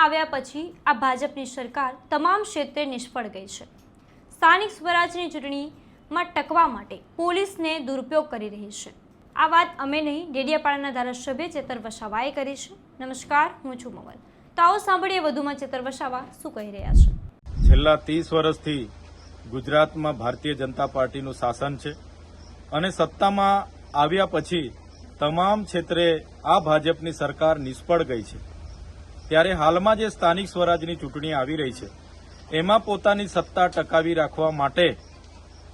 આવ્યા પછી આ ભાજપની સરકાર તમામ ક્ષેત્રે નિષ્ફળ ગઈ છે। સ્થાનિક સ્વરાજની ચૂંટણીમાં ટકવા માટે પોલીસને દુરુપયોગ કરી રહી છે। આ વાત અમે નહીં, ડેડિયાપાડાના ધારાસભ્ય ચેતર વસાવાએ કરી છે। નમસ્કાર, હું છું મવલ। તો આવો સાંભળીએ વધુમાં ચેતર વસાવા શું કહી રહ્યા છે। છેલ્લા 30 વર્ષથી ગુજરાતમાં ભારતીય જનતા પાર્ટીનું શાસન છે અને સત્તામાં આવ્યા પછી તમામ ક્ષેત્રે આ ભાજપની સરકાર નિષ્ફળ ગઈ છે। ત્યારે હાલમાં જે સ્થાનિક સ્વરાજની ચૂંટણી આવી રહી છે એમાં પોતાની સત્તા ટકાવી રાખવા માટે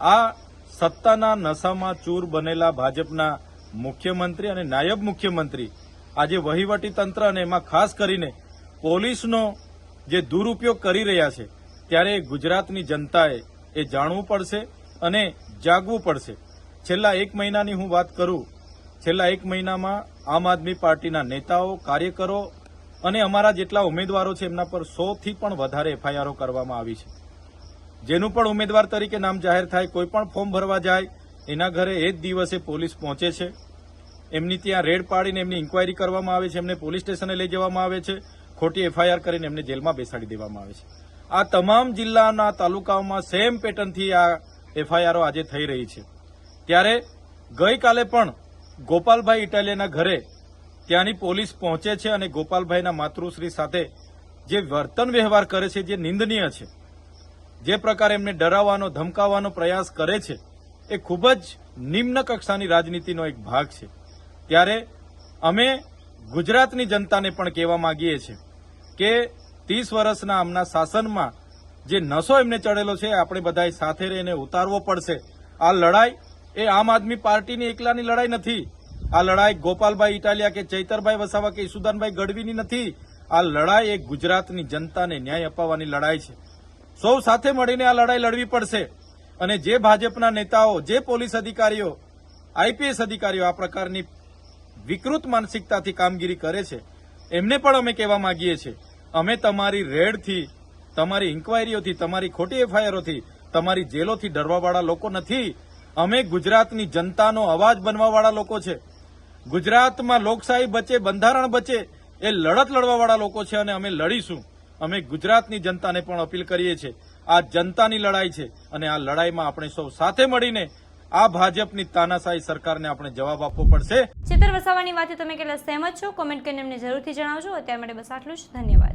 આ સત્તાના નશામાં ચૂર બનેલા ભાજપના મુખ્યમંત્રી અને નાયબ મુખ્યમંત્રી આજે વહીવટી તંત્ર અને એમાં ખાસ કરીને પોલીસનો જે દુરુપયોગ કરી રહ્યા છે, ત્યારે ગુજરાતની જનતાએ એ જાણવું પડશે અને જાગવું પડશે। છેલ્લા 1 મહિનાની હું વાત કરું, છેલ્લા 1 મહિનામાં આમ આદમી પાર્ટીના નેતાઓ, કાર્યકરો અને અમારા જેટલા ઉમેદવારો છે એમના પર 100થી પણ વધારે એફઆઈઆરો કરવામાં આવી છે। જેનું પણ ઉમેદવાર તરીકે નામ જાહેર થાય, કોઈ પણ ફોર્મ ભરવા જાય એના ઘરે એ જ દિવસે પોલીસ પહોંચે છે, એમની ત્યાં રેડ પાડીને એમની ઇન્કવાયરી કરવામાં આવે છે, એમને પોલીસ સ્ટેશને લઈ જવામાં આવે છે, ખોટી એફઆઈઆર કરીને એમને જેલમાં બેસાડી દેવામાં આવે છે। આ તમામ જિલ્લાના તાલુકાઓમાં સેમ પેટર્નથી આ એફઆઈઆરો આજે થઈ રહી છે। ત્યારે ગઈકાલે પણ ગોપાલભાઈ ઇટાલિયાના ઘરે ત્યાંની પોલીસ પહોંચે છે અને ગોપાલભાઈના માતૃશ્રી સાથે જે વર્તન વ્યવહાર કરે છે, જે નિંદનીય છે, જે પ્રકારે એમને ડરાવવાનો ધમકાવવાનો પ્રયાસ કરે છે, એ ખૂબ જ નિમ્ન કક્ષાની રાજનીતિનો એક ભાગ છે। ત્યારે અમે ગુજરાતની જનતાને પણ કહેવા માંગીએ છીએ કે 30 વર્ષના આમના શાસનમાં જે નશો એમને ચડેલો છે આપણે બધાએ સાથે રહીને ઉતારવો પડશે। આ લડાઈ એ આમ આદમી પાર્ટીની એકલાની લડાઈ નથી। આ લડાઈ ગોપાલભાઈ ઇટાલિયા કે ચૈતરભાઈ વસાવા કે ઈસુદાનભાઈ ગઢવીની નથી। આ લડાઈ એ ગુજરાતની જનતાને ન્યાય અપાવવાની લડાઈ છે। સૌ સાથે મળીને આ લડાઈ લડવી પડશે અને જે ભાજપના નેતાઓ, જે પોલીસ અધિકારીઓ, આઈપીએસ અધિકારીઓ આ પ્રકારની વિકૃત માનસિકતાથી કામગીરી કરે છે એમને પણ અમે કહેવા માંગીએ છીએ, અમે તમારી રેડથી, તમારી ઇન્કવાયરીઓથી, તમારી ખોટી એફઆઈઆરોથી, તમારી જેલોથી ડરવાવાળા લોકો નથી। અમે ગુજરાતની જનતાનો અવાજ બનવાવાળા લોકો છે। ગુજરાતમાં લોકશાહી બચે, બંધારણ બચે એ લડત લડવાવાળા લોકો છે અને અમે લડીશું। અમે ગુજરાતની જનતાને પણ અપીલ કરીએ છીએ, આ જનતાની લડાઈ છે અને આ લડાઈમાં આપણે સૌ સાથે મળીને આ ભાજપની તાનાશાહી સરકારને આપણે જવાબ આપવો પડશે। ચેતર વસાવાની વાતે તમે કેટલા સહેમત છો? કોમેન્ટ કરીને અમને જરૂરથી જણાવજો। અત્યાર માટે બસ આટલું જ। ધન્યવાદ।